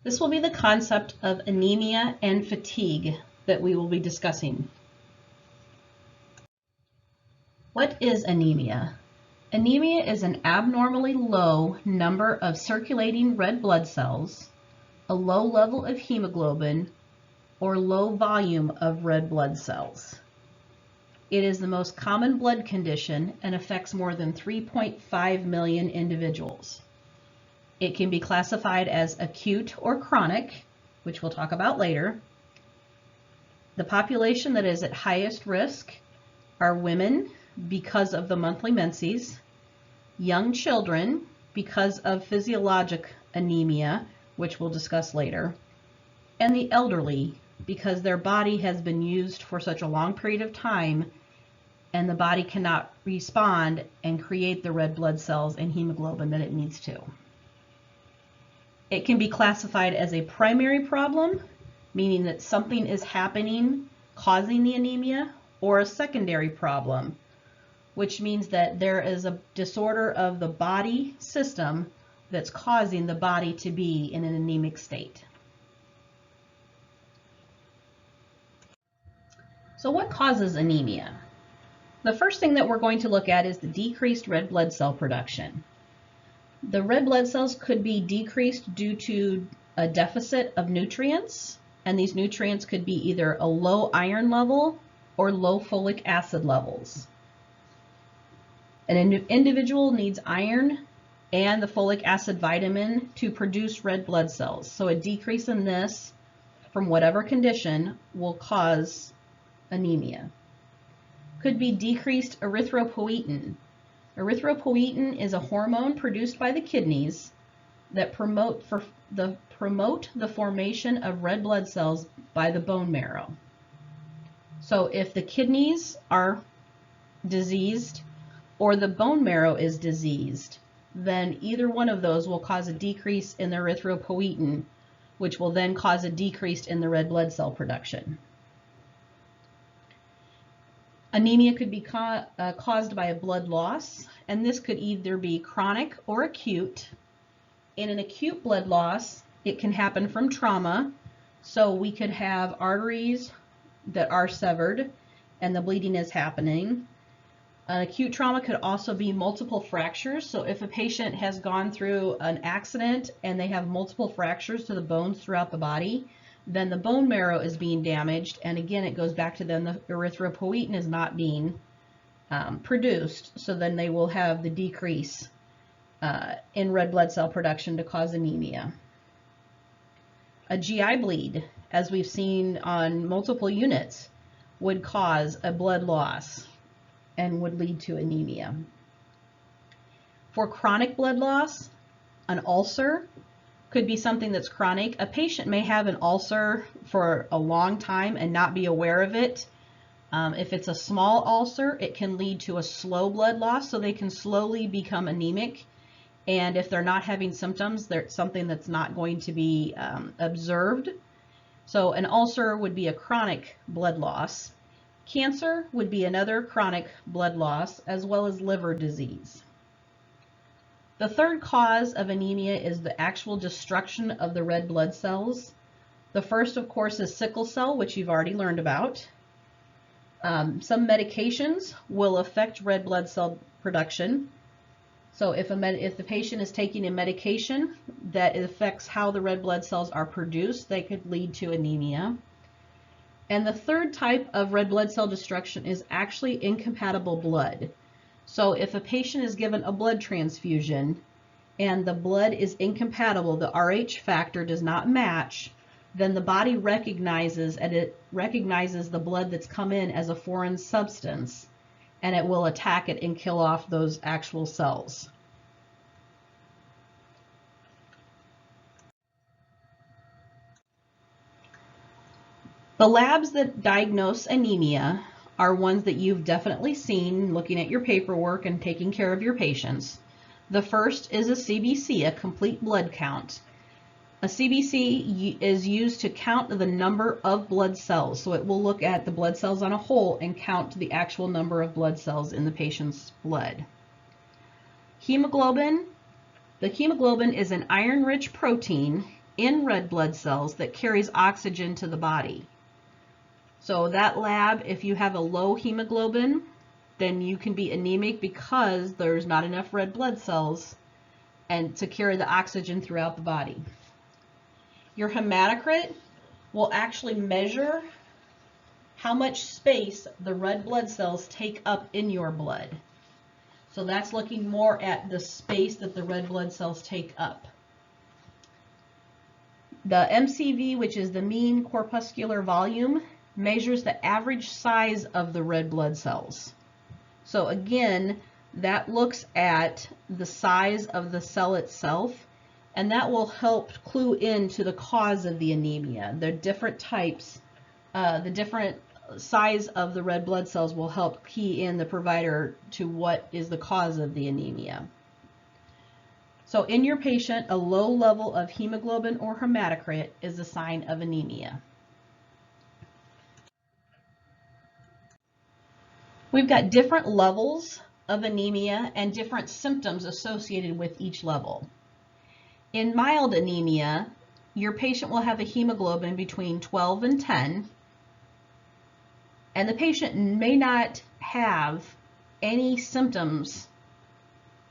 This will be the concept of anemia and fatigue that we will be discussing. What is anemia? Anemia is an abnormally low number of circulating red blood cells, a low level of hemoglobin, or low volume of red blood cells. It is the most common blood condition and affects more than 3.5 million individuals. It can be classified as acute or chronic, which we'll talk about later. The population that is at highest risk are women because of the monthly menses, young children because of physiologic anemia, which we'll discuss later, and the elderly because their body has been used for such a long period of time and the body cannot respond and create the red blood cells and hemoglobin that it needs to. It can be classified as a primary problem, meaning that something is happening causing the anemia, or a secondary problem, which means that there is a disorder of the body system that's causing the body to be in an anemic state. So what causes anemia? The first thing that we're going to look at is the decreased red blood cell production. The red blood cells could be decreased due to a deficit of nutrients, and these nutrients could be either a low iron level or low folic acid levels. An individual needs iron and the folic acid vitamin to produce red blood cells. So a decrease in this from whatever condition will cause anemia. Could be decreased erythropoietin. Erythropoietin is a hormone produced by the kidneys that promote the formation of red blood cells by the bone marrow. So if the kidneys are diseased or the bone marrow is diseased, then either one of those will cause a decrease in the erythropoietin, which will then cause a decrease in the red blood cell production. Anemia could be caused by a blood loss, and this could either be chronic or acute. In an acute blood loss, it can happen from trauma, so we could have arteries that are severed and the bleeding is happening. An acute trauma could also be multiple fractures, so if a patient has gone through an accident and they have multiple fractures to the bones throughout the body, then the bone marrow is being damaged, and again it goes back to then the erythropoietin is not being produced, so then they will have the decrease in red blood cell production to cause anemia. A GI bleed, as we've seen on multiple units, would cause a blood loss and would lead to anemia. For chronic blood loss, an ulcer could be something that's chronic. A patient may have an ulcer for a long time and not be aware of it. If it's a small ulcer, it can lead to a slow blood loss, so they can slowly become anemic. And if they're not having symptoms, there's something that's not going to be observed. So an ulcer would be a chronic blood loss. Cancer would be another chronic blood loss, as well as liver disease. The third cause of anemia is the actual destruction of the red blood cells. The first, of course, is sickle cell, which you've already learned about. Some medications will affect red blood cell production. So if the patient is taking a medication that affects how the red blood cells are produced, they could lead to anemia. And the third type of red blood cell destruction is actually incompatible blood. So if a patient is given a blood transfusion and the blood is incompatible, the Rh factor does not match, then the body recognizes the blood that's come in as a foreign substance, and it will attack it and kill off those actual cells. The labs that diagnose anemia are ones that you've definitely seen looking at your paperwork and taking care of your patients. The first is a CBC, a complete blood count. A CBC is used to count the number of blood cells. So it will look at the blood cells on a whole and count the actual number of blood cells in the patient's blood. Hemoglobin. The hemoglobin is an iron-rich protein in red blood cells that carries oxygen to the body. So that lab, if you have a low hemoglobin, then you can be anemic because there's not enough red blood cells and to carry the oxygen throughout the body. Your hematocrit will actually measure how much space the red blood cells take up in your blood. So that's looking more at the space that the red blood cells take up. The MCV, which is the mean corpuscular volume, measures the average size of the red blood cells. So again, that looks at the size of the cell itself, and that will help clue into the cause of the anemia. The different types, the different size of the red blood cells will help key in the provider to what is the cause of the anemia. So in your patient, a low level of hemoglobin or hematocrit is a sign of anemia. We've got different levels of anemia and different symptoms associated with each level. In mild anemia, your patient will have a hemoglobin between 12 and 10, and the patient may not have any symptoms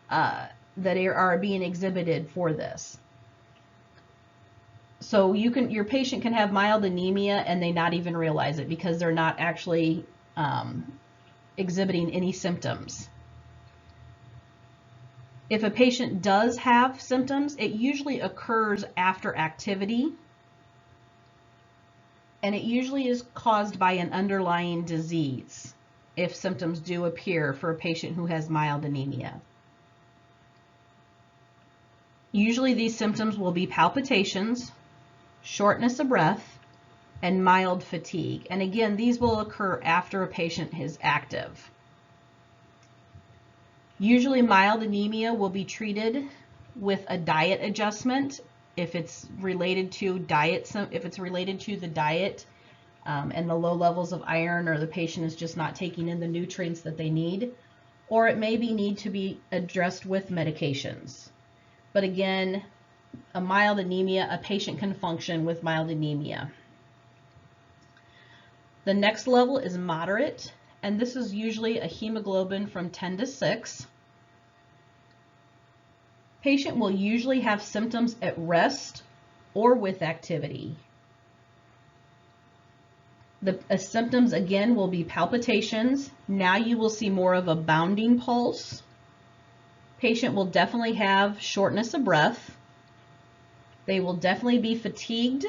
that are being exhibited for this. So your patient can have mild anemia and they not even realize it because they're not actually exhibiting any symptoms. If a patient does have symptoms, it usually occurs after activity, and it usually is caused by an underlying disease if symptoms do appear for a patient who has mild anemia. Usually these symptoms will be palpitations, shortness of breath, and mild fatigue. And again, these will occur after a patient is active. Usually mild anemia will be treated with a diet adjustment if it's related to the diet and the low levels of iron, or the patient is just not taking in the nutrients that they need, or it may need to be addressed with medications. But again, a mild anemia, a patient can function with mild anemia. The next level is moderate, and this is usually a hemoglobin from 10 to 6. Patient will usually have symptoms at rest or with activity. The symptoms again will be palpitations. Now you will see more of a bounding pulse. Patient will definitely have shortness of breath. They will definitely be fatigued,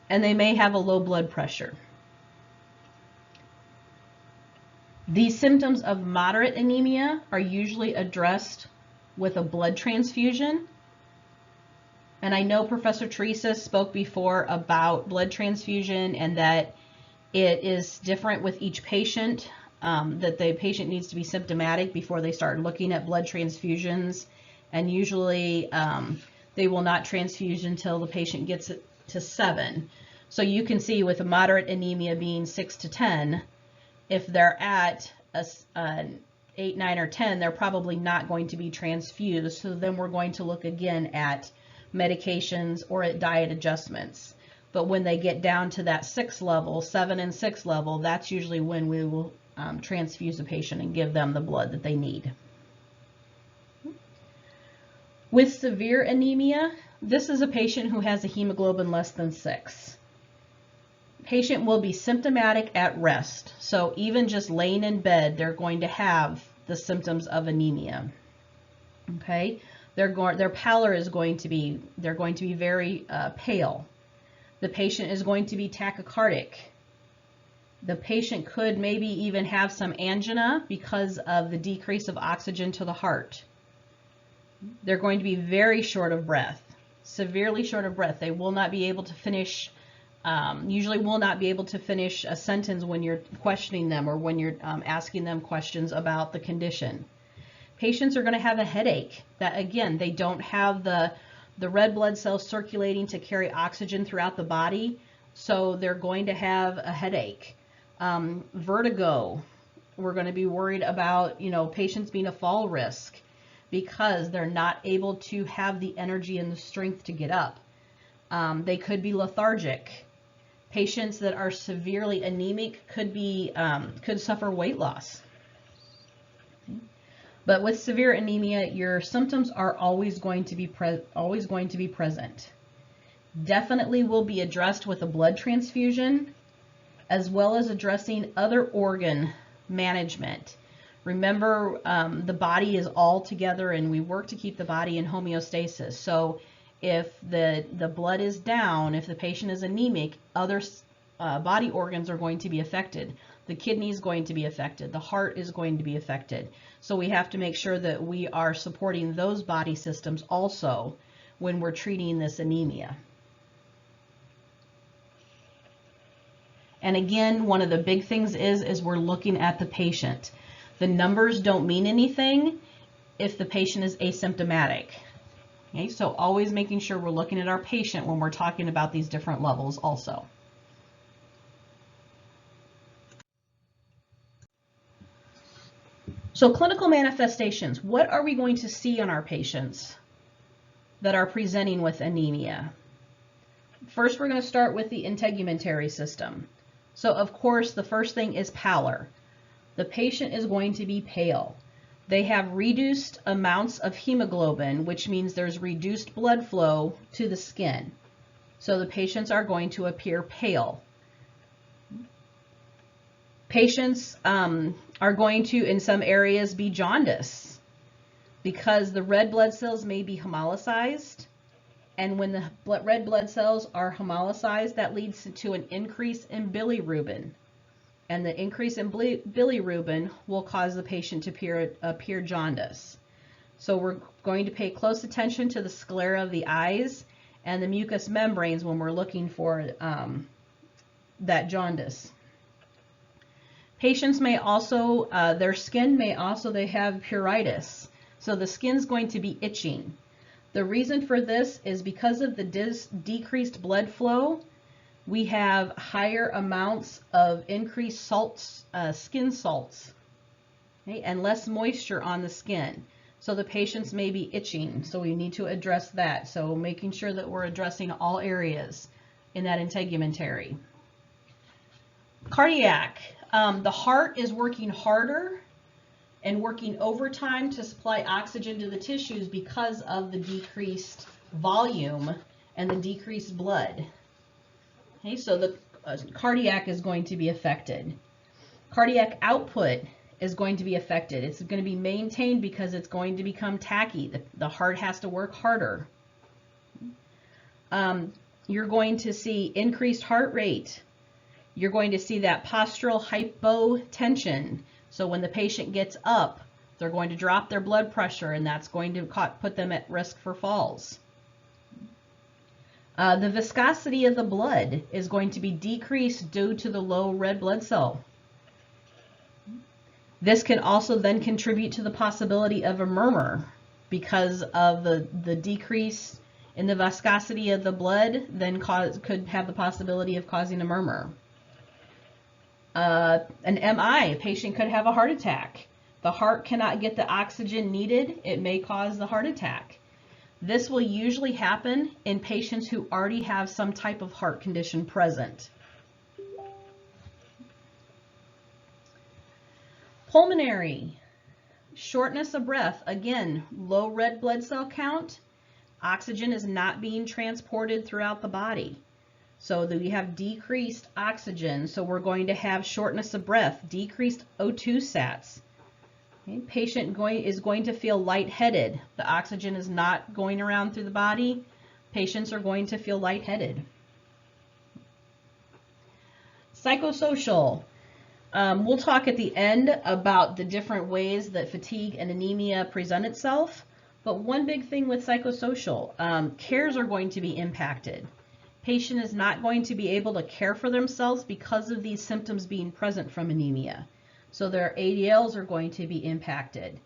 and they may have a low blood pressure. These symptoms of moderate anemia are usually addressed with a blood transfusion. And I know Professor Teresa spoke before about blood transfusion and that it is different with each patient, that the patient needs to be symptomatic before they start looking at blood transfusions. And usually they will not transfuse until the patient gets to 7. So you can see with a moderate anemia being 6 to 10, if they're at 8, 9, or 10, they're probably not going to be transfused. So then we're going to look again at medications or at diet adjustments. But when they get down to that 6 level, 7 and 6 level, that's usually when we will transfuse a patient and give them the blood that they need. With severe anemia, this is a patient who has a hemoglobin less than 6. Patient will be symptomatic at rest. So even just laying in bed, they're going to have the symptoms of anemia. Okay, their pallor is going to be, they're going to be very pale. The patient is going to be tachycardic. The patient could maybe even have some angina because of the decrease of oxygen to the heart. They're going to be very short of breath, severely short of breath. They will not be able to finish, usually will not be able to finish a sentence when you're questioning them or when you're asking them questions about the condition. Patients are going to have a headache. That again, they don't have the red blood cells circulating to carry oxygen throughout the body, so they're going to have a headache. Vertigo. We're going to be worried about, patients being a fall risk. because they're not able to have the energy and the strength to get up. They could be lethargic. Patients that are severely anemic could suffer weight loss. But with severe anemia, your symptoms are always going to be present. Definitely will be addressed with a blood transfusion, as well as addressing other organ management. Remember, the body is all together, and we work to keep the body in homeostasis. So if the blood is down, if the patient is anemic, other body organs are going to be affected. The kidney is going to be affected. The heart is going to be affected. So we have to make sure that we are supporting those body systems also when we're treating this anemia. And again, one of the big things is we're looking at the patient. The numbers don't mean anything if the patient is asymptomatic. Okay, so always making sure we're looking at our patient when we're talking about these different levels also. So clinical manifestations, what are we going to see on our patients that are presenting with anemia? First, we're going to start with the integumentary system. So of course, the first thing is pallor. The patient is going to be pale. They have reduced amounts of hemoglobin, which means there's reduced blood flow to the skin. So the patients are going to appear pale. Patients are going to, in some areas, be jaundice because the red blood cells may be hemolyzed. And when the red blood cells are hemolyzed, that leads to an increase in bilirubin. And the increase in bilirubin will cause the patient to appear jaundice. So we're going to pay close attention to the sclera of the eyes and the mucous membranes when we're looking for that jaundice. Patients may also, their skin may also, they have pruritus. So the skin's going to be itching. The reason for this is because of the decreased blood flow, we have higher amounts of increased salts, skin salts, okay, and less moisture on the skin. So the patients may be itching, so we need to address that. So making sure that we're addressing all areas in that integumentary. Cardiac, the heart is working harder and working overtime to supply oxygen to the tissues because of the decreased volume and the decreased blood. Okay, so the cardiac is going to be affected. Cardiac output is going to be affected. It's going to be maintained because it's going to become tacky. The heart has to work harder. You're going to see increased heart rate. You're going to see that postural hypotension. So when the patient gets up, they're going to drop their blood pressure, and that's going to put them at risk for falls. The viscosity of the blood is going to be decreased due to the low red blood cell. This can also then contribute to the possibility of a murmur because of the decrease in the viscosity of the blood then could have the possibility of causing a murmur. An MI, a patient could have a heart attack. The heart cannot get the oxygen needed. It may cause the heart attack. This will usually happen in patients who already have some type of heart condition present. Pulmonary, shortness of breath. Again, low red blood cell count. Oxygen is not being transported throughout the body. So that we have decreased oxygen, so we're going to have shortness of breath, decreased O2 sats. Okay. Patient is going to feel lightheaded. The oxygen is not going around through the body. Patients are going to feel lightheaded. Psychosocial. We'll talk at the end about the different ways that fatigue and anemia present itself. But one big thing with psychosocial, cares are going to be impacted. Patient is not going to be able to care for themselves because of these symptoms being present from anemia. So their ADLs are going to be impacted.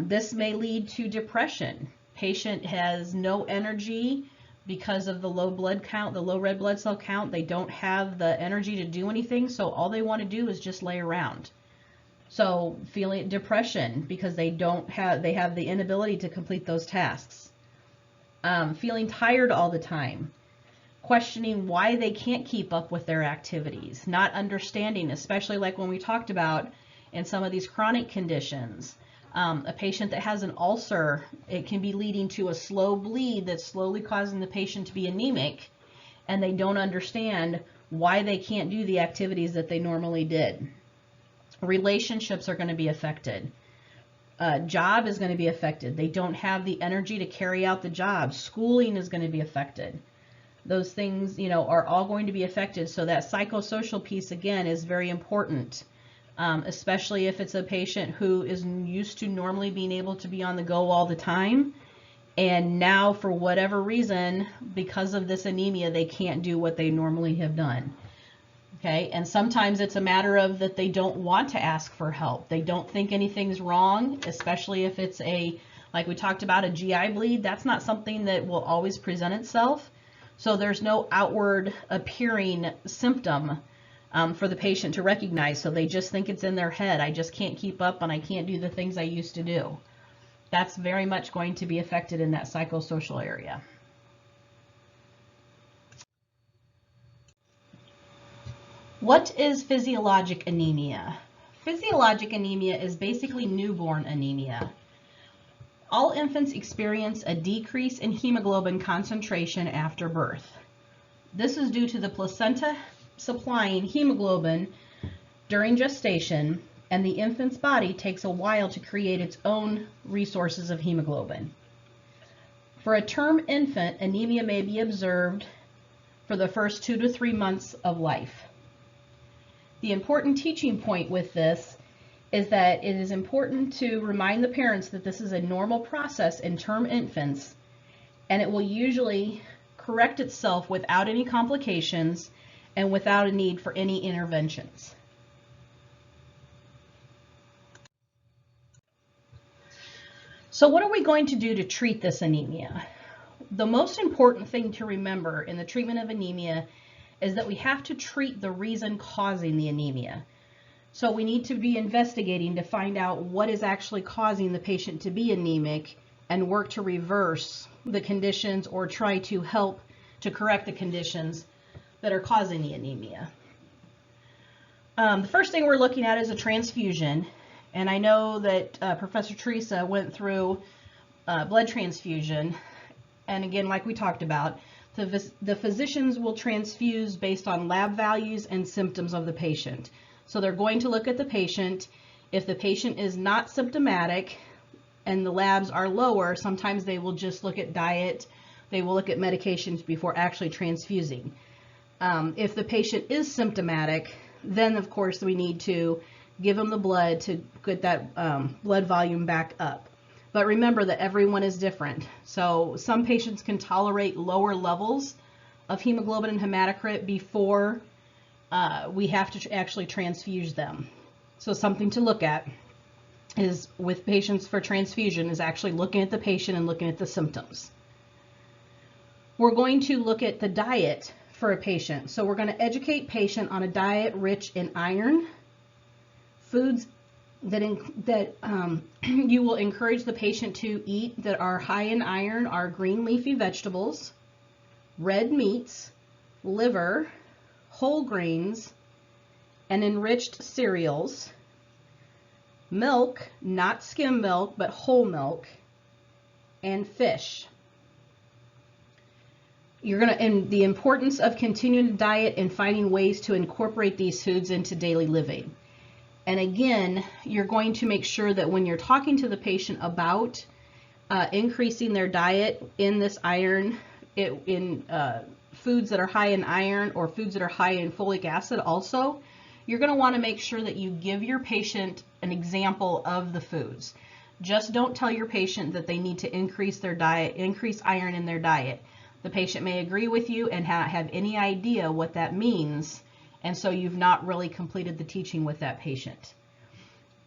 This may lead to depression. Patient has no energy because of the low blood count, the low red blood cell count. They don't have the energy to do anything, so all they want to do is just lay around. So feeling depression because they have the inability to complete those tasks. Feeling tired all the time. Questioning why they can't keep up with their activities. Not understanding, especially like when we talked about in some of these chronic conditions. A patient that has an ulcer, it can be leading to a slow bleed that's slowly causing the patient to be anemic, and they don't understand why they can't do the activities that they normally did. Relationships are going to be affected. Job is going to be affected. They don't have the energy to carry out the job. Schooling is going to be affected. Those things, are all going to be affected. So that psychosocial piece, again, is very important, especially if it's a patient who is used to normally being able to be on the go all the time. And now, for whatever reason, because of this anemia, they can't do what they normally have done. Okay, and sometimes it's a matter of that they don't want to ask for help. They don't think anything's wrong, especially if it's like we talked about, a GI bleed. That's not something that will always present itself. So there's no outward appearing symptom for the patient to recognize. So they just think it's in their head. I just can't keep up and I can't do the things I used to do. That's very much going to be affected in that psychosocial area. What is physiologic anemia? Physiologic anemia is basically newborn anemia. All infants experience a decrease in hemoglobin concentration after birth. This is due to the placenta supplying hemoglobin during gestation, and the infant's body takes a while to create its own resources of hemoglobin. For a term infant, anemia may be observed for the first 2 to 3 months of life. The important teaching point with this is that it is important to remind the parents that this is a normal process in term infants, and it will usually correct itself without any complications and without a need for any interventions. So what are we going to do to treat this anemia? The most important thing to remember in the treatment of anemia is that we have to treat the reason causing the anemia. So we need to be investigating to find out what is actually causing the patient to be anemic and work to reverse the conditions or try to help to correct the conditions that are causing the anemia. The first thing we're looking at is a transfusion. And I know that Professor Teresa went through blood transfusion. And again, like we talked about, the physicians will transfuse based on lab values and symptoms of the patient. So they're going to look at the patient. If the patient is not symptomatic and the labs are lower, sometimes they will just look at diet. They will look at medications before actually transfusing. If the patient is symptomatic, then of course we need to give them the blood to get that blood volume back up. But remember that everyone is different. So some patients can tolerate lower levels of hemoglobin and hematocrit before we have to actually transfuse them. So something to look at is with patients for transfusion is actually looking at the patient and looking at the symptoms. We're going to look at the diet for a patient. So we're going to educate patient on a diet rich in iron, foods that you will encourage the patient to eat that are high in iron are green leafy vegetables, red meats, liver, whole grains, and enriched cereals, milk, not skim milk, but whole milk, and fish. And the importance of continuing the diet and finding ways to incorporate these foods into daily living. And again, you're going to make sure that when you're talking to the patient about increasing their diet in this iron, in foods that are high in iron or foods that are high in folic acid also, you're going to want to make sure that you give your patient an example of the foods. Just don't tell your patient that they need to increase their diet, increase iron in their diet. The patient may agree with you and not have any idea what that means, and so you've not really completed the teaching with that patient.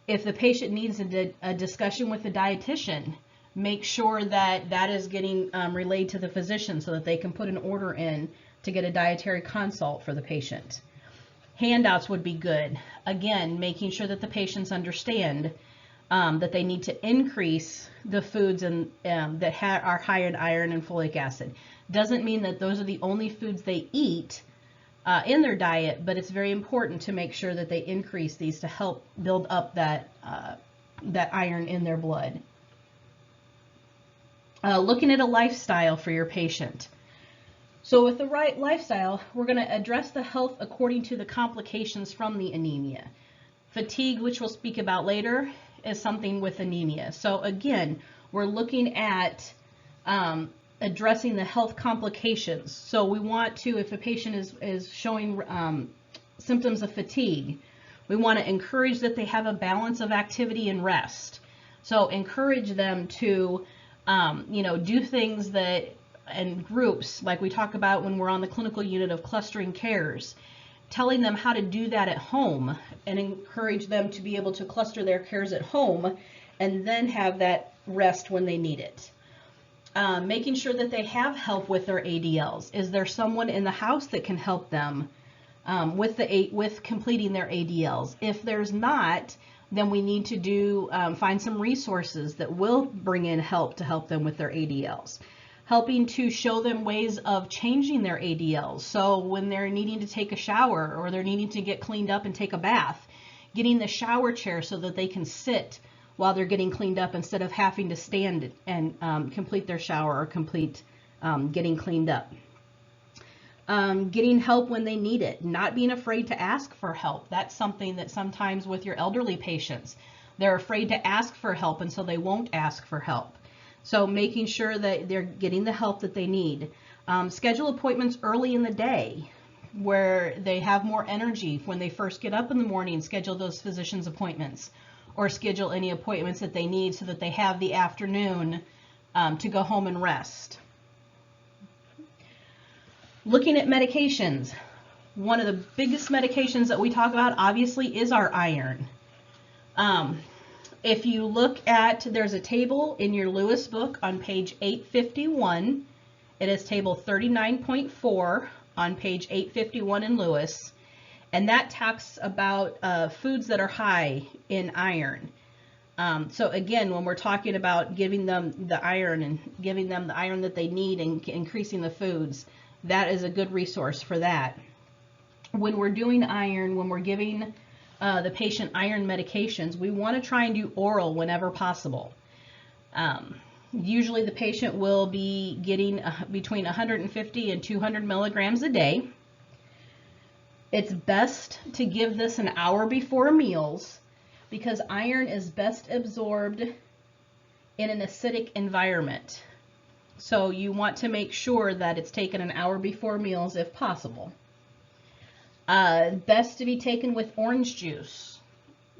If the patient needs a discussion with the dietitian, make sure that that is getting relayed to the physician so that they can put an order in to get a dietary consult for the patient. Handouts would be good. Again, making sure that the patients understand that they need to increase the foods that are high in iron and folic acid. Doesn't mean that those are the only foods they eat in their diet, but it's very important to make sure that they increase these to help build up that iron in their blood. Looking at a lifestyle for your patient. So with the right lifestyle, we're going to address the health according to the complications from the anemia. Fatigue, which we'll speak about later, is something with anemia. So again, we're looking at addressing the health complications. So we want to, if a patient is showing symptoms of fatigue, we want to encourage that they have a balance of activity and rest. So encourage them to, do things that, and groups, like we talk about when we're on the clinical unit of clustering cares, telling them how to do that at home and encourage them to be able to cluster their cares at home and then have that rest when they need it. Making sure that they have help with their ADLs. Is there someone in the house that can help them with completing their ADLs? If there's not, then we need to find some resources that will bring in help to help them with their ADLs. Helping to show them ways of changing their ADLs. So when they're needing to take a shower or they're needing to get cleaned up and take a bath, getting the shower chair so that they can sit while they're getting cleaned up instead of having to stand and complete their shower or complete getting cleaned up. Getting help when they need it, not being afraid to ask for help. That's something that sometimes with your elderly patients, they're afraid to ask for help and so they won't ask for help. So making sure that they're getting the help that they need. Schedule appointments early in the day where they have more energy when they first get up in the morning. Schedule those physician's appointments or schedule any appointments that they need so that they have the afternoon to go home and rest. Looking at medications. One of the biggest medications that we talk about obviously is our iron. If you look at, there's a table in your Lewis book on page 851. It is table 39.4 on page 851 in Lewis. And that talks about foods that are high in iron. So again, when we're talking about giving them the iron and giving them the iron that they need and increasing the foods, that is a good resource for that. When we're doing iron, when we're giving the patient iron medications, we want to try and do oral whenever possible. Usually the patient will be getting between 150 and 200 milligrams a day. It's best to give this an hour before meals because iron is best absorbed in an acidic environment. So you want to make sure that it's taken an hour before meals if possible. Best to be taken with orange juice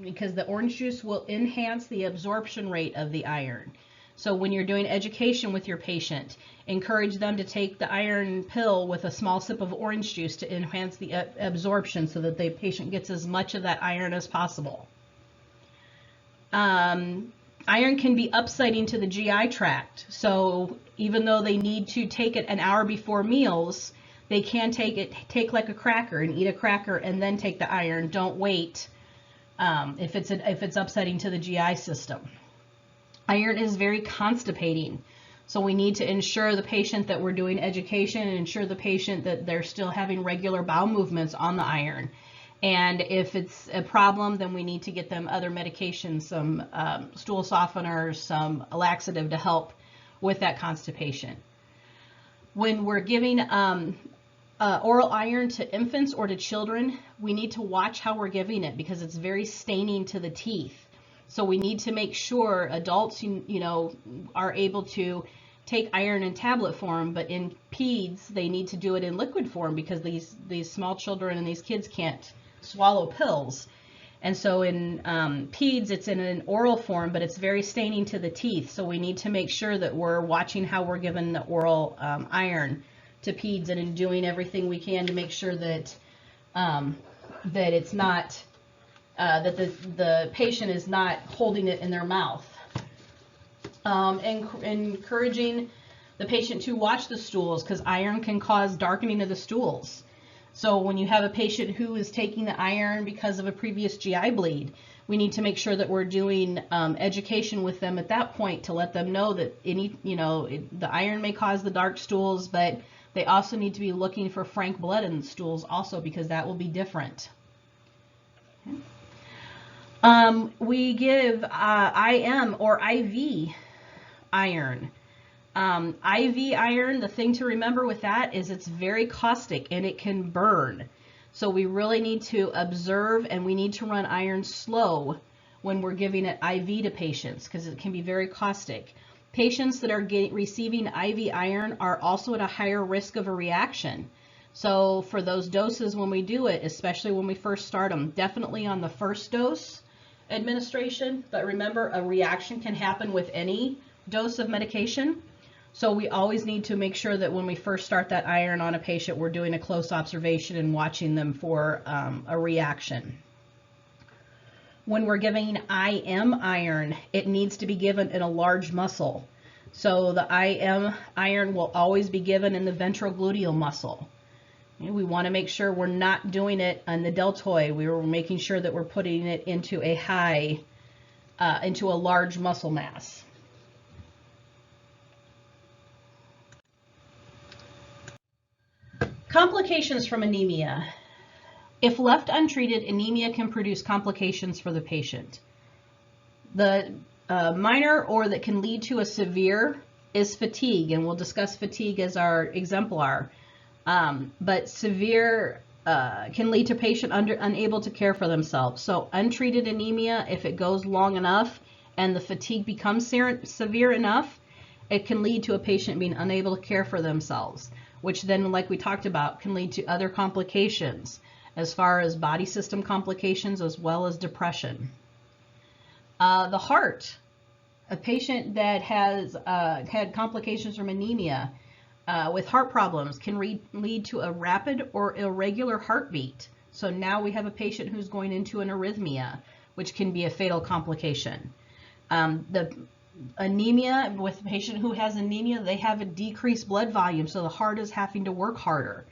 because the orange juice will enhance the absorption rate of the iron. So when you're doing education with your patient, encourage them to take the iron pill with a small sip of orange juice to enhance the absorption so that the patient gets as much of that iron as possible. Iron can be upsetting to the GI tract. So even though they need to take it an hour before meals, they can take like a cracker and eat a cracker and then take the iron. Don't wait if it's upsetting to the GI system. Iron is very constipating. So we need to ensure the patient that we're doing education and ensure the patient that they're still having regular bowel movements on the iron. And if it's a problem, then we need to get them other medications, some stool softeners, some laxative to help with that constipation. When we're giving oral iron to infants or to children, we need to watch how we're giving it because it's very staining to the teeth. So we need to make sure adults, are able to take iron in tablet form, but in peds, they need to do it in liquid form because these small children and these kids can't swallow pills. And so in peds, it's in an oral form, but it's very staining to the teeth. So we need to make sure that we're watching how we're giving the oral iron to peds and in doing everything we can to make sure that that it's not that the patient is not holding it in their mouth. Encouraging the patient to watch the stools because iron can cause darkening of the stools. So when you have a patient who is taking the iron because of a previous GI bleed, we need to make sure that we're doing education with them at that point to let them know that the iron may cause the dark stools, but they also need to be looking for frank blood in the stools also, because that will be different. Okay. We give IM or IV iron. IV iron, the thing to remember with that is it's very caustic and it can burn. So we really need to observe, and we need to run iron slow when we're giving it IV to patients, because it can be very caustic. Patients that are receiving IV iron are also at a higher risk of a reaction. So for those doses when we do it, especially when we first start them, definitely on the first dose administration, but remember, a reaction can happen with any dose of medication. So we always need to make sure that when we first start that iron on a patient, we're doing a close observation and watching them for a reaction. When we're giving IM iron, it needs to be given in a large muscle. So the IM iron will always be given in the ventrogluteal muscle. We want to make sure we're not doing it on the deltoid. We're making sure that we're putting it into into a large muscle mass. Complications from anemia. If left untreated, anemia can produce complications for the patient. The minor or that can lead to a severe is fatigue, and we'll discuss fatigue as our exemplar. But severe can lead to patient unable to care for themselves. So untreated anemia, if it goes long enough and the fatigue becomes severe enough, it can lead to a patient being unable to care for themselves, which then, like we talked about, can lead to other complications as far as body system complications as well as depression. The heart, a patient that has had complications from anemia with heart problems can lead to a rapid or irregular heartbeat. So now we have a patient who's going into an arrhythmia, which can be a fatal complication. The anemia, with a patient who has anemia, they have a decreased blood volume, so the heart is having to work harder.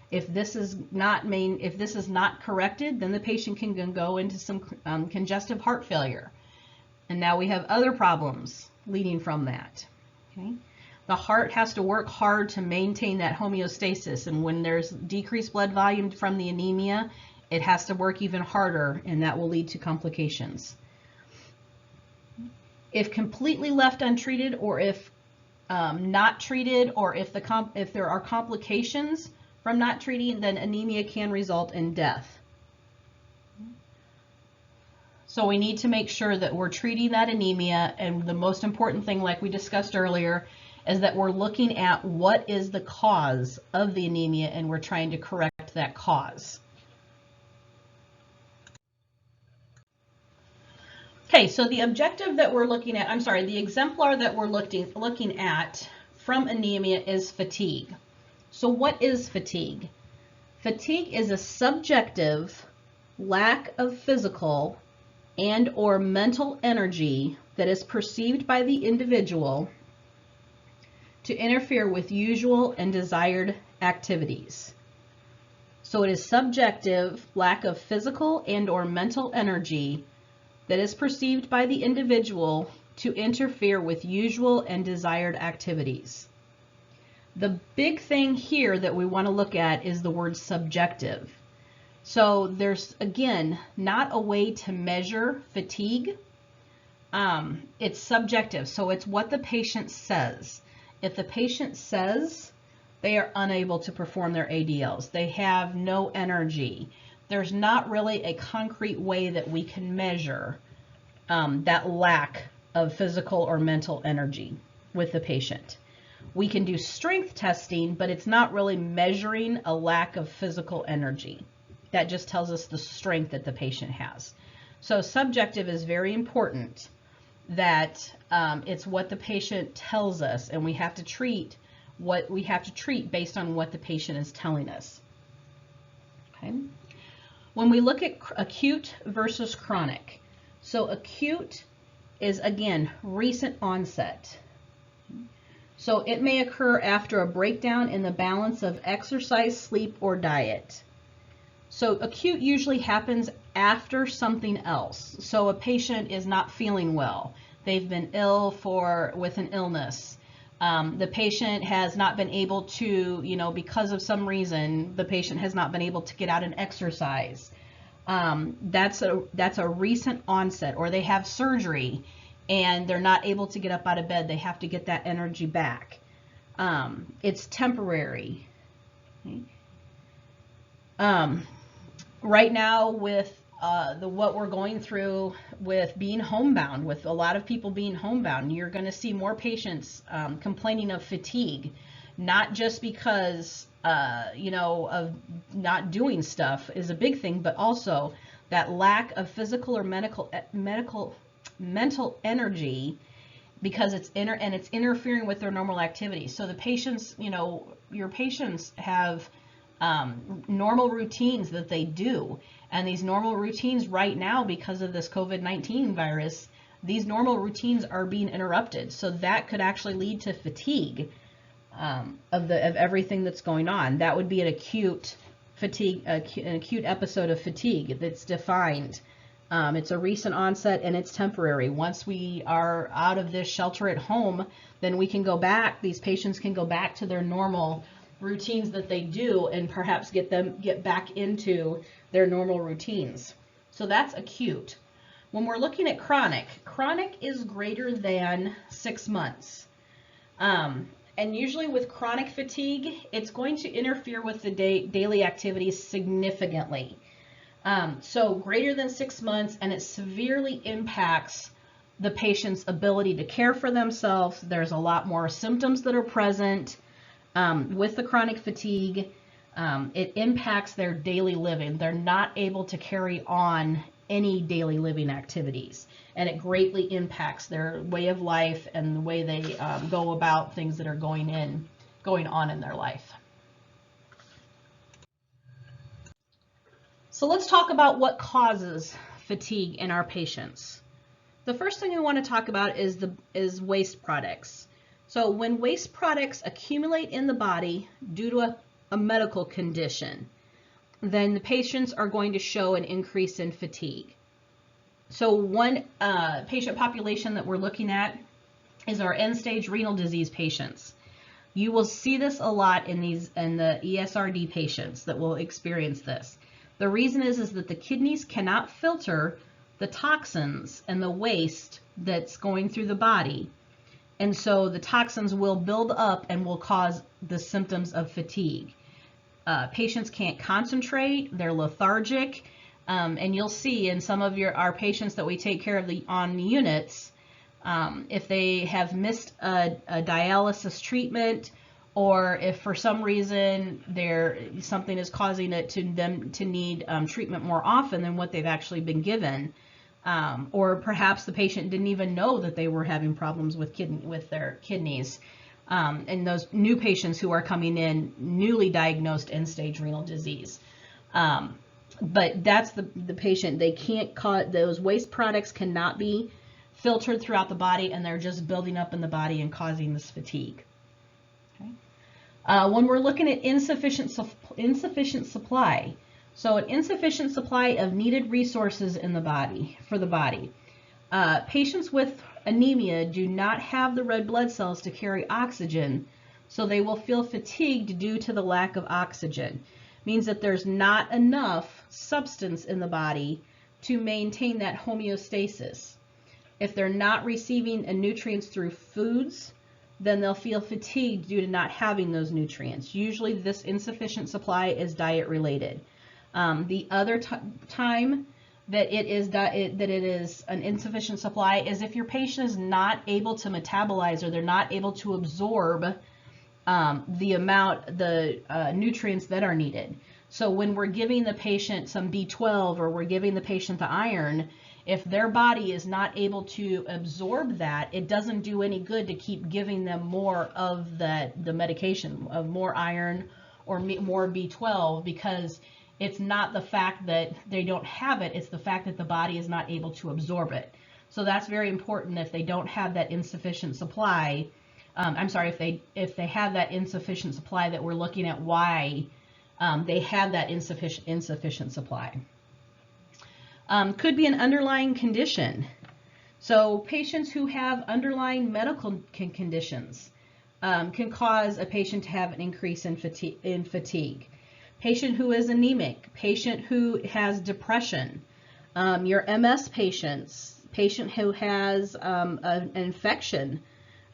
If this is not corrected, then the patient can go into some congestive heart failure. And now we have other problems leading from that. Okay? The heart has to work hard to maintain that homeostasis, and when there's decreased blood volume from the anemia, it has to work even harder, and that will lead to complications. If completely left untreated, or if not treated, or if there are complications from not treating, then anemia can result in death. So we need to make sure that we're treating that anemia, and the most important thing, like we discussed earlier, is that we're looking at what is the cause of the anemia, and we're trying to correct that cause. Okay, so the objective that we're looking at, the exemplar that we're looking at from anemia is fatigue. So what is fatigue? Fatigue is a subjective lack of physical and or mental energy that is perceived by the individual to interfere with usual and desired activities. So it is subjective lack of physical and or mental energy that is perceived by the individual to interfere with usual and desired activities. The big thing here that we want to look at is the word subjective. So there's, again, not a way to measure fatigue. It's subjective, so it's what the patient says. If the patient says they are unable to perform their ADLs, they have no energy, there's not really a concrete way that we can measure that lack of physical or mental energy with the patient. We can do strength testing, but it's not really measuring a lack of physical energy. That just tells us the strength that the patient has. So subjective is very important, that it's what the patient tells us, and we have to treat based on what the patient is telling us. Okay. When we look at acute versus chronic, so acute is, again, recent onset. So it may occur after a breakdown in the balance of exercise, sleep, or diet. So acute usually happens after something else. So a patient is not feeling well. They've been ill with an illness. The patient has not been able to, because of some reason, the patient has not been able to get out and exercise. That's a recent onset, or they have surgery and they're not able to get up out of bed. They have to get that energy back. It's temporary. Okay. Right now with what we're going through with being homebound, with a lot of people being homebound, you're going to see more patients complaining of fatigue, not just because of not doing stuff is a big thing, but also that lack of physical or mental energy, because it's interfering with their normal activities. So the patients, your patients have normal routines that they do, and these normal routines right now, because of this COVID-19 virus, these normal routines are being interrupted. So that could actually lead to fatigue of everything that's going on. That would be an acute fatigue, an acute episode of fatigue that's defined. It's a recent onset and it's temporary. Once we are out of this shelter at home, then we can go back. These patients can go back to their normal routines that they do, and perhaps get back into their normal routines. So that's acute. When we're looking at chronic is greater than 6 months. And usually with chronic fatigue, it's going to interfere with the daily activities significantly. So greater than 6 months, and it severely impacts the patient's ability to care for themselves. There's a lot more symptoms that are present. With the chronic fatigue, it impacts their daily living. They're not able to carry on any daily living activities, and it greatly impacts their way of life and the way they go about things that are going on in their life. So let's talk about what causes fatigue in our patients. The first thing we want to talk about is waste products. So when waste products accumulate in the body due to a medical condition, then the patients are going to show an increase in fatigue. So one patient population that we're looking at is our end-stage renal disease patients. You will see this a lot in the ESRD patients that will experience this. The reason is that the kidneys cannot filter the toxins and the waste that's going through the body. And so the toxins will build up and will cause the symptoms of fatigue. Patients can't concentrate, they're lethargic, and you'll see in some of our patients that we take care of on the units, if they have missed a dialysis treatment, or if for some reason something is causing them to need treatment more often than what they've actually been given. Or perhaps the patient didn't even know that they were having problems with their kidneys. And those new patients who are coming in, newly diagnosed end-stage renal disease. But that's the patient. They can't those waste products cannot be filtered throughout the body, and they're just building up in the body and causing this fatigue. Okay. When we're looking at insufficient supply, so an insufficient supply of needed resources in the body, for the body. Patients with anemia do not have the red blood cells to carry oxygen, so they will feel fatigued due to the lack of oxygen. Means that there's not enough substance in the body to maintain that homeostasis. If they're not receiving nutrients through foods, then they'll feel fatigued due to not having those nutrients. Usually this insufficient supply is diet related. The other time that it is an insufficient supply is if your patient is not able to metabolize, or they're not able to absorb the nutrients that are needed. So when we're giving the patient some B12, or we're giving the patient the iron, if their body is not able to absorb that, it doesn't do any good to keep giving them more of the medication, of more iron or more B12, because it's not the fact that they don't have it, it's the fact that the body is not able to absorb it. So that's very important. If they don't have that insufficient supply, if they have that insufficient supply, that we're looking at why they have that insufficient supply. Could be an underlying condition. So patients who have underlying medical conditions can cause a patient to have an increase in fatigue. Patient who is anemic, patient who has depression, your MS patients, patient who has an infection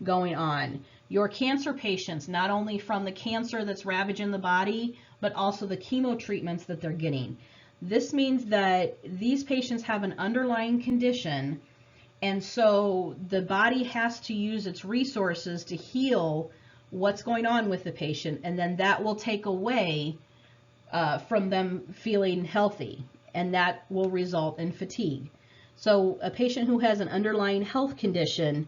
going on, your cancer patients, not only from the cancer that's ravaging the body, but also the chemo treatments that they're getting. This means that these patients have an underlying condition, and so the body has to use its resources to heal what's going on with the patient, and then that will take away from them feeling healthy, and that will result in fatigue. So a patient who has an underlying health condition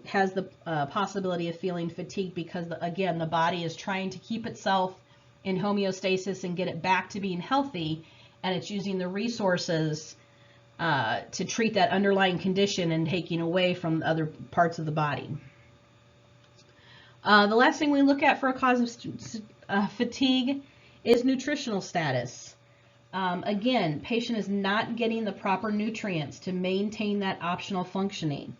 has the possibility of feeling fatigued because, again, the body is trying to keep itself in homeostasis and get it back to being healthy, and it's using the resources to treat that underlying condition and taking away from other parts of the body. The last thing we look at for a cause of fatigue is nutritional status. Again, patient is not getting the proper nutrients to maintain that optimal functioning.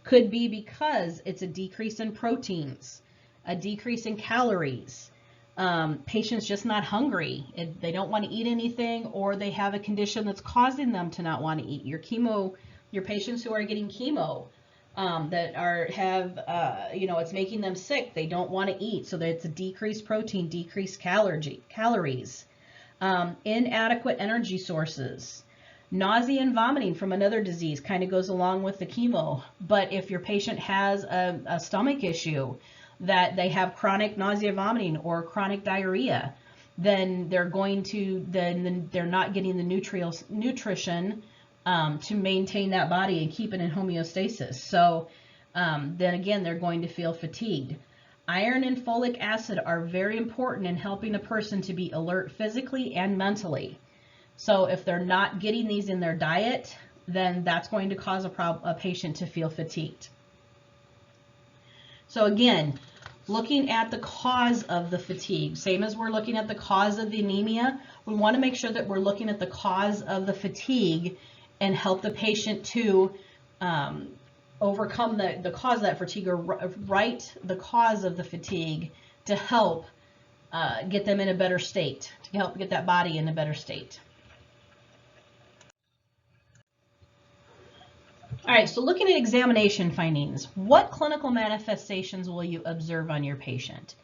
Could be because it's a decrease in proteins, a decrease in calories. Patient's just not hungry. They don't want to eat anything, or they have a condition that's causing them to not want to eat. Your patients who are getting chemo, it's making them sick. They don't want to eat, so it's a decreased protein, decreased calories, inadequate energy sources. Nausea and vomiting from another disease kind of goes along with the chemo. But if your patient has a stomach issue, that they have chronic nausea, vomiting, or chronic diarrhea, then they're not getting the nutrition to maintain that body and keep it in homeostasis. So then again, they're going to feel fatigued. Iron and folic acid are very important in helping a person to be alert physically and mentally. So if they're not getting these in their diet, then that's going to cause a patient to feel fatigued. So again, looking at the cause of the fatigue, same as we're looking at the cause of the anemia, we want to make sure that we're looking at the cause of the fatigue and help the patient to overcome the cause of that fatigue, or right the cause of the fatigue to help get them in a better state, to help get that body in a better state. All right, so looking at examination findings, what clinical manifestations will you observe on your patient?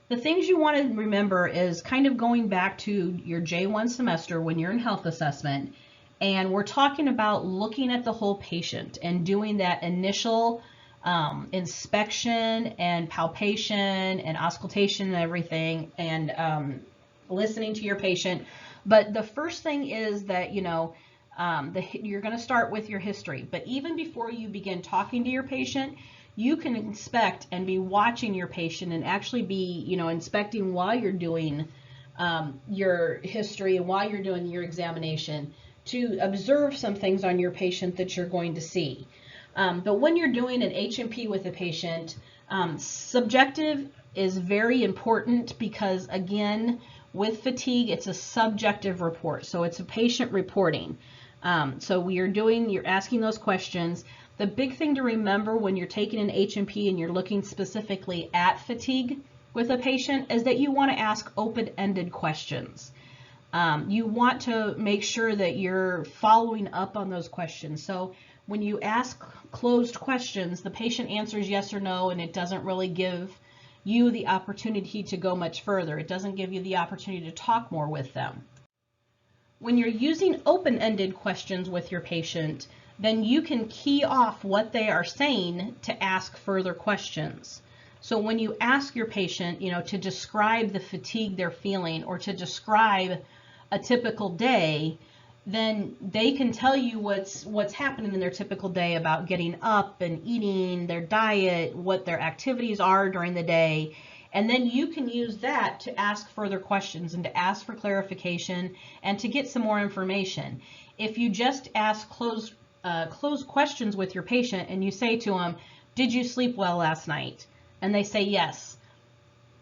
The things you want to remember is kind of going back to your J1 semester when you're in health assessment, and we're talking about looking at the whole patient and doing that initial inspection and palpation and auscultation and everything, and listening to your patient. But the first thing is that, you're going to start with your history, but even before you begin talking to your patient, you can inspect and be watching your patient and actually be, inspecting while you're doing your history and while you're doing your examination to observe some things on your patient that you're going to see. But when you're doing an H&P with a patient, subjective is very important because, again, with fatigue, it's a subjective report. So it's a patient reporting. So you're asking those questions. The big thing to remember when you're taking an H&P and you're looking specifically at fatigue with a patient is that you want to ask open-ended questions. You want to make sure that you're following up on those questions. So when you ask closed questions, the patient answers yes or no, and it doesn't really give you the opportunity to go much further. It doesn't give you the opportunity to talk more with them. When you're using open-ended questions with your patient, then you can key off what they are saying to ask further questions. So when you ask your patient, to describe the fatigue they're feeling or to describe a typical day, then they can tell you what's happening in their typical day about getting up and eating, their diet, what their activities are during the day. And then you can use that to ask further questions and to ask for clarification and to get some more information. If you just ask closed questions with your patient and you say to them, "Did you sleep well last night?" and they say yes,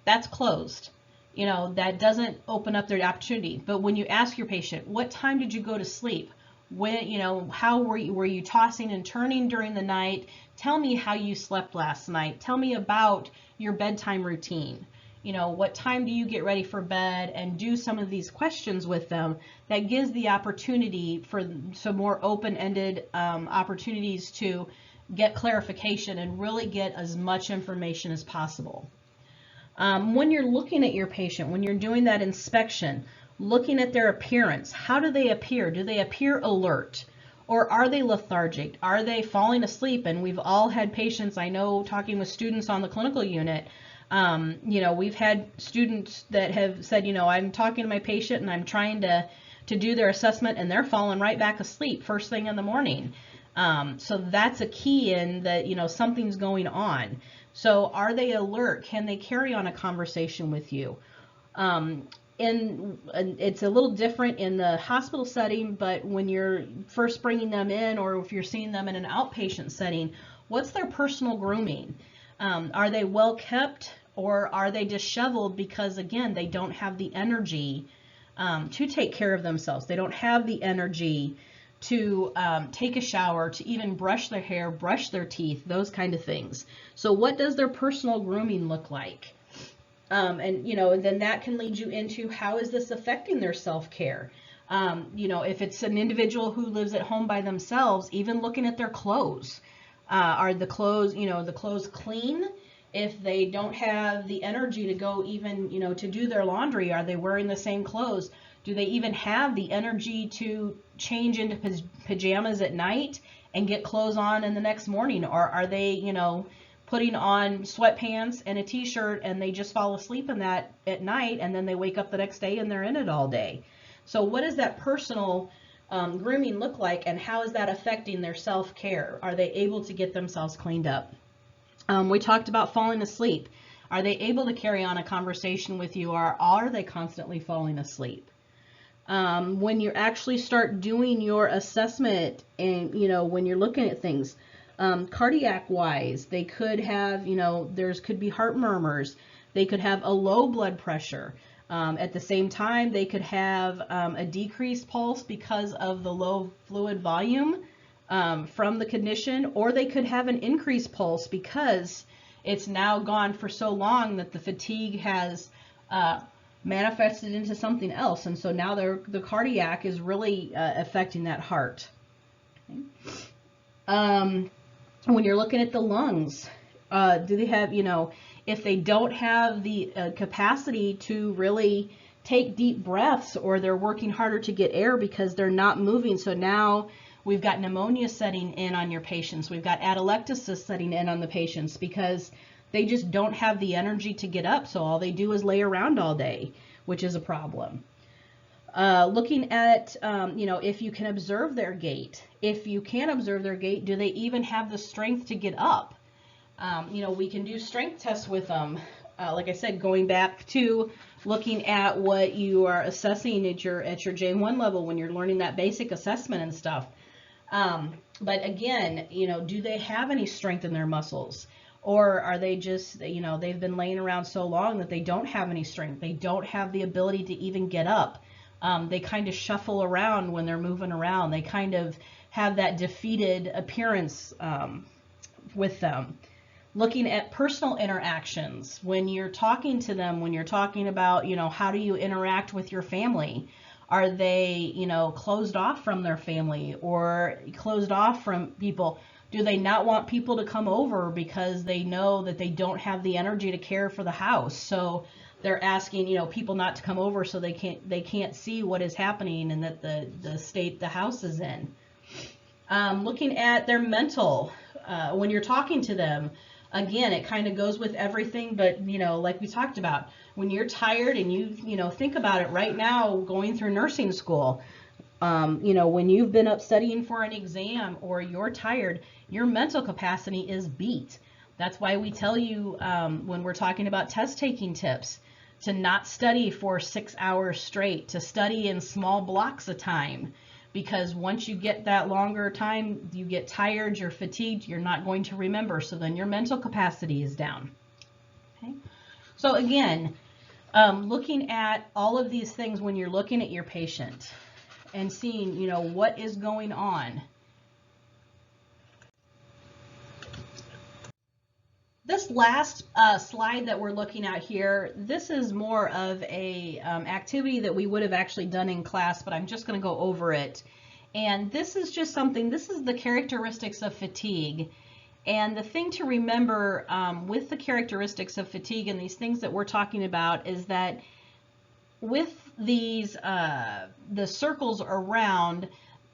that's closed. you know, that doesn't open up their opportunity. But when you ask your patient, what time did you go to sleep? When, you know, how were you tossing and turning during the night? Tell me how you slept last night. Tell me about your bedtime routine. You know, what time do you get ready for bed? And do some of these questions with them. That gives the opportunity for some more open-ended opportunities to get clarification and really get as much information as possible. When you're looking at your patient, when you're doing that inspection, looking at their appearance, how do they appear? Do they appear alert? Or are they lethargic? Are they falling asleep? And we've all had patients, I know, talking with students on the clinical unit, you know, we've had students that have said, you know, I'm talking to my patient and I'm trying to do their assessment and they're falling right back asleep first thing in the morning. So that's a key in that, you know, something's going on. So are they alert? Can they carry on a conversation with you? And it's a little different in the hospital setting, but when you're first bringing them in, or if you're seeing them in an outpatient setting, what's their personal grooming? Are they well kept, or are they disheveled because, again, they don't have the energy to take care of themselves? They don't have the energy to take a shower, to even brush their hair, brush their teeth, those kind of things. So what does their personal grooming look like? And, you know, then that can lead you into how is this affecting their self-care? You know, if it's an individual who lives at home by themselves, even looking at their clothes. Are the clothes, you know, the clothes clean? If they don't have the energy to go even, you know, to do their laundry, are they wearing the same clothes? Do they even have the energy to change into pajamas at night and get clothes on in the next morning? Or are they, you know, putting on sweatpants and a t-shirt and they just fall asleep in that at night, and then they wake up the next day and they're in it all day? So what does that personal grooming look like, and how is that affecting their self-care? Are they able to get themselves cleaned up? We talked about falling asleep. Are they able to carry on a conversation with you, or are they constantly falling asleep? When you actually start doing your assessment, and, you know, when you're looking at things, cardiac wise, they could have, you know, could be heart murmurs. They could have a low blood pressure. At the same time, they could have a decreased pulse because of the low fluid volume from the condition, or they could have an increased pulse because it's now gone for so long that the fatigue has manifested into something else, and so now the cardiac is really affecting that heart. Okay. When you're looking at the lungs, do they have, you know, if they don't have the capacity to really take deep breaths, or they're working harder to get air because they're not moving, so now we've got pneumonia setting in on your patients. We've got atelectasis setting in on the patients because they just don't have the energy to get up, so all they do is lay around all day, which is a problem. Looking at, you know, if you can observe their gait. If you can't observe their gait, do they even have the strength to get up? You know, we can do strength tests with them. Like I said, going back to looking at what you are assessing at your J1 level when you're learning that basic assessment and stuff. But again, you know, do they have any strength in their muscles? Or are they just, you know, they've been laying around so long that they don't have any strength. They don't have the ability to even get up. They kind of shuffle around when they're moving around. They kind of have that defeated appearance with them. Looking at personal interactions, when you're talking to them, when you're talking about, you know, how do you interact with your family? Are they, you know, closed off from their family, or closed off from people? Do they not want people to come over because they know that they don't have the energy to care for the house? So they're asking, you know, people not to come over so they can't see what is happening and that the state the house is in. Looking at their mental, when you're talking to them, again, it kind of goes with everything, but, you know, like we talked about, when you're tired and you know, think about it right now going through nursing school, you know, when you've been up studying for an exam or you're tired, your mental capacity is beat. That's why we tell you when we're talking about test taking tips to not study for 6 hours straight, to study in small blocks of time. Because once you get that longer time, you get tired, you're fatigued, you're not going to remember. So then your mental capacity is down. Okay. So again, Looking at all of these things when you're looking at your patient and seeing, you know, what is going on. This last slide that we're looking at here, this is more of a activity that we would have actually done in class, but I'm just going to go over it. And this is just something, this is the characteristics of fatigue. And the thing to remember with the characteristics of fatigue and these things that we're talking about is that with these, the circles around,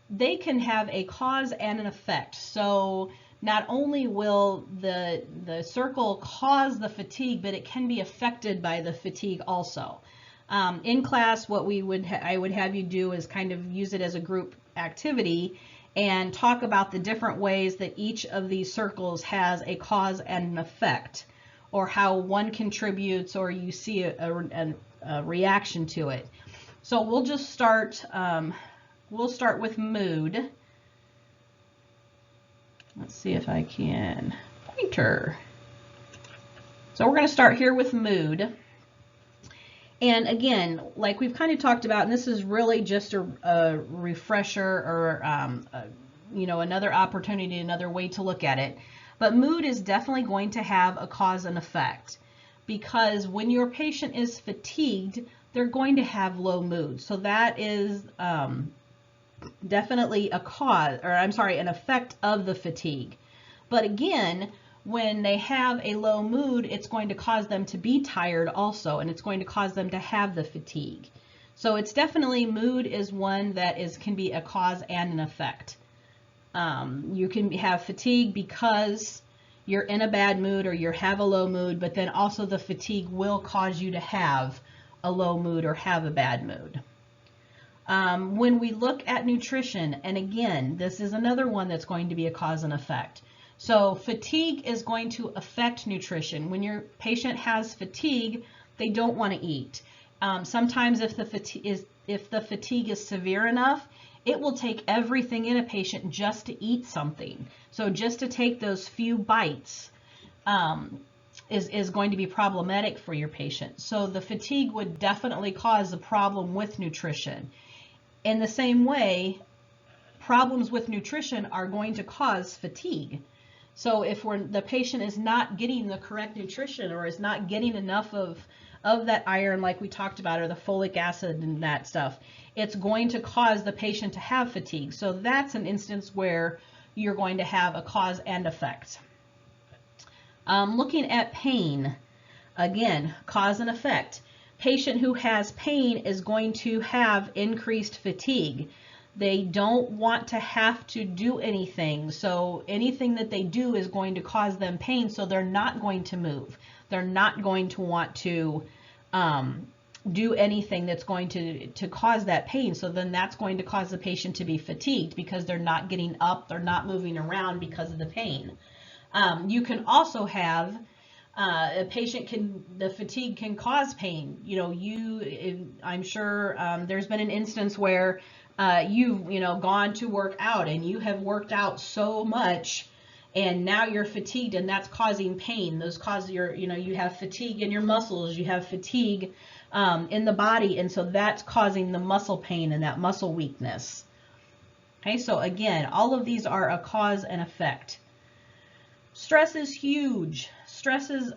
they can have a cause and an effect. So not only will the circle cause the fatigue, but it can be affected by the fatigue also. In class, what I would have you do is kind of use it as a group activity and talk about the different ways that each of these circles has a cause and an effect, or how one contributes, or you see a reaction to it. So we'll just start. We'll start with mood. Let's see if I can pointer. So we're going to start here with mood. And again, like we've kind of talked about, and this is really just a refresher, or you know, another opportunity, another way to look at it. But mood is definitely going to have a cause and effect, because when your patient is fatigued, they're going to have low mood. So that is definitely a cause, or I'm sorry, an effect of the fatigue. But again, when they have a low mood, it's going to cause them to be tired also, and it's going to cause them to have the fatigue. So it's definitely, mood is one that can be a cause and an effect. You can have fatigue because you're in a bad mood or you have a low mood, but then also the fatigue will cause you to have a low mood or have a bad mood. When we look at nutrition, and again, this is another one that's going to be a cause and effect. So fatigue is going to affect nutrition. When your patient has fatigue, they don't want to eat. Sometimes if the fatigue is severe enough, it will take everything in a patient just to eat something. So just to take those few bites is going to be problematic for your patient. So the fatigue would definitely cause a problem with nutrition. In the same way, problems with nutrition are going to cause fatigue. So if the patient is not getting the correct nutrition, or is not getting enough of that iron like we talked about, or the folic acid and that stuff, it's going to cause the patient to have fatigue. So that's an instance where you're going to have a cause and effect. Looking at pain, again, cause and effect. Patient who has pain is going to have increased fatigue. They don't want to have to do anything, so anything that they do is going to cause them pain, so they're not going to move. They're not going to want to do anything that's going to cause that pain, so then that's going to cause the patient to be fatigued because they're not getting up, they're not moving around because of the pain. You can also have a patient the fatigue can cause pain. You know, I'm sure there's been an instance where you've gone to work out and you have worked out so much, and now you're fatigued, and that's causing pain. Those cause you have fatigue in your muscles, you have fatigue in the body, and so that's causing the muscle pain and that muscle weakness. Okay, so again, all of these are a cause and effect. Stress is huge. Stress is,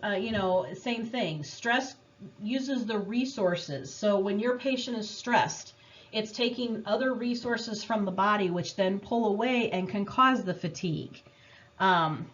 same thing. Stress uses the resources. So when your patient is stressed, it's taking other resources from the body, which then pull away and can cause the fatigue. And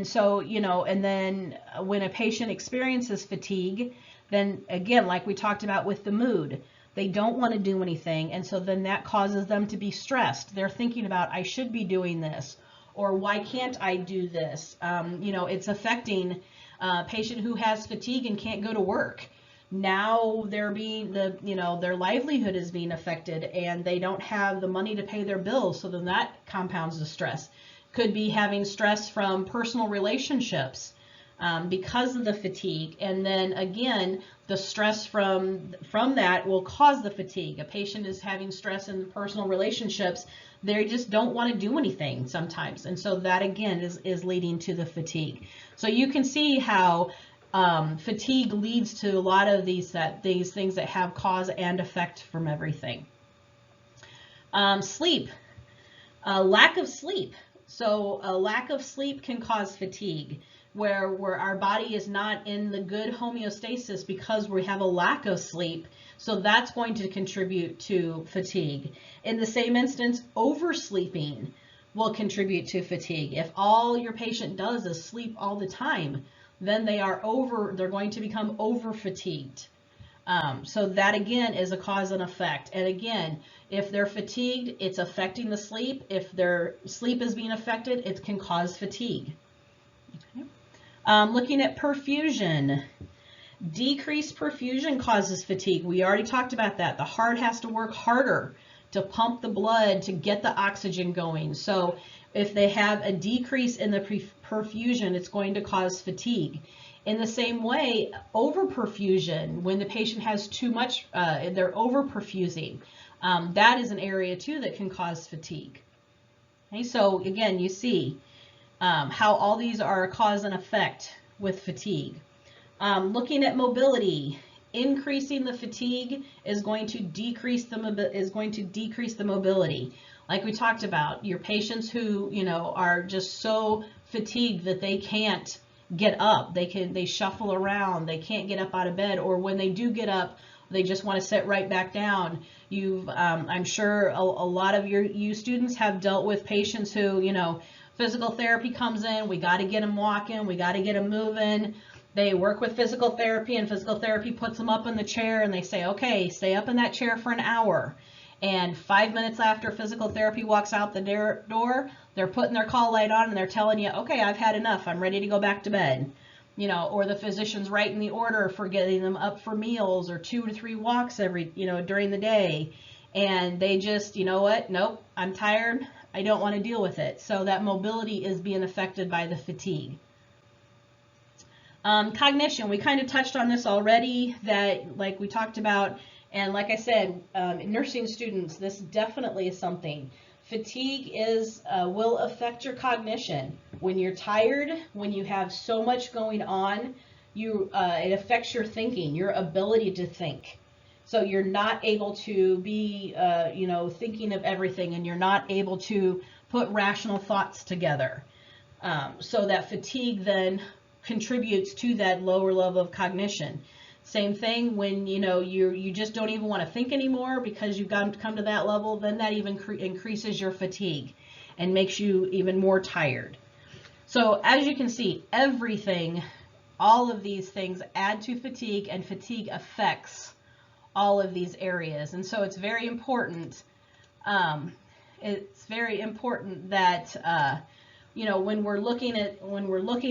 so, and then when a patient experiences fatigue, then again, like we talked about with the mood, they don't want to do anything. And so then that causes them to be stressed. They're thinking about, I should be doing this, or why can't I do this? It's affecting a patient who has fatigue and can't go to work. Now their livelihood is being affected, and they don't have the money to pay their bills, so then that compounds the stress. Could be having stress from personal relationships because of the fatigue, and then again, the stress from that will cause the fatigue. A patient is having stress in personal relationships, they just don't want to do anything sometimes, and so that again is leading to the fatigue. So you can see how Fatigue leads to a lot of these things that have cause and effect from everything. Sleep, lack of sleep. So a lack of sleep can cause fatigue, where our body is not in the good homeostasis because we have a lack of sleep. So that's going to contribute to fatigue. In the same instance, oversleeping will contribute to fatigue. If all your patient does is sleep all the time, then they're going to become over fatigued. So that again is a cause and effect. And again, if they're fatigued, it's affecting the sleep. If their sleep is being affected, it can cause fatigue. Okay. Looking at perfusion. Decreased perfusion causes fatigue. We already talked about that. The heart has to work harder to pump the blood to get the oxygen going. So if they have a decrease in the perfusion, it's going to cause fatigue. In the same way, overperfusion, when the patient has too much, they're overperfusing, that is an area too that can cause fatigue. Okay, so again, you see how all these are a cause and effect with fatigue. Looking at mobility, increasing the fatigue is going to decrease the mobility. Like we talked about, your patients who are just so fatigued that they can't get up, they shuffle around, they can't get up out of bed, or when they do get up, they just want to sit right back down. I'm sure a lot of you students have dealt with patients who, physical therapy comes in, we got to get them walking, we got to get them moving. They work with physical therapy, and physical therapy puts them up in the chair, and they say, okay, stay up in that chair for an hour. And 5 minutes after physical therapy walks out the door, they're putting their call light on and they're telling you, okay, I've had enough, I'm ready to go back to bed. Or the physician's writing the order for getting them up for meals or 2 to 3 walks during the day. And they just, nope, I'm tired, I don't want to deal with it. So that mobility is being affected by the fatigue. Cognition, we kind of touched on this already, that like we talked about, and like I said, nursing students, this definitely is something. Fatigue will affect your cognition. When you're tired, when you have so much going on, it affects your thinking, your ability to think. So you're not able to be, thinking of everything, and you're not able to put rational thoughts together. So that fatigue then contributes to that lower level of cognition. Same thing when you just don't even want to think anymore because you've come to that level, then that even increases your fatigue and makes you even more tired. So as you can see, all of these things add to fatigue, and fatigue affects all of these areas. And so it's very important. It's very important that when we're looking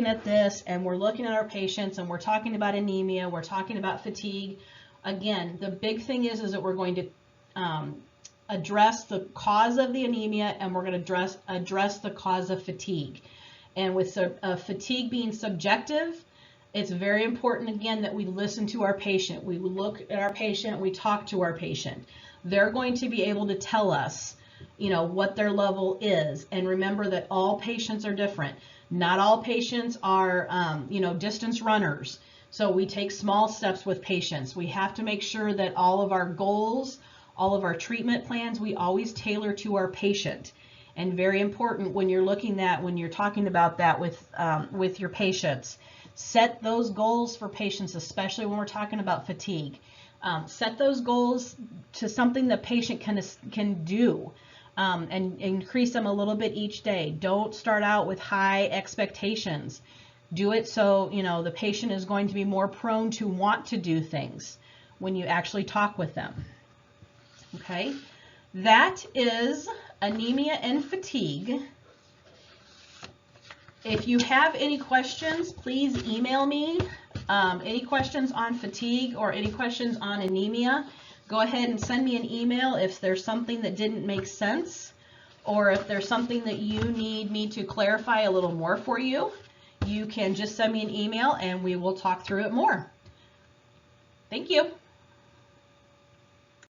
at this, and we're looking at our patients, and we're talking about anemia, we're talking about fatigue. Again, the big thing is that we're going to address the cause of the anemia, and we're going to address the cause of fatigue. And with fatigue being subjective, it's very important again that we listen to our patient. We look at our patient, we talk to our patient. They're going to be able to tell us what their level is. And remember that all patients are different. Not all patients are, distance runners. So we take small steps with patients. We have to make sure that all of our goals, all of our treatment plans, we always tailor to our patient. And very important when you're talking about that with your patients. Set those goals for patients, especially when we're talking about fatigue. Set those goals to something the patient can do. And increase them a little bit each day. Don't start out with high expectations. Do it so the patient is going to be more prone to want to do things when you actually talk with them. Okay, that is anemia and fatigue. If you have any questions, please email me. Any questions on fatigue or any questions on anemia, go ahead and send me an email if there's something that didn't make sense, or if there's something that you need me to clarify a little more for you. You can just send me an email and we will talk through it more. Thank you.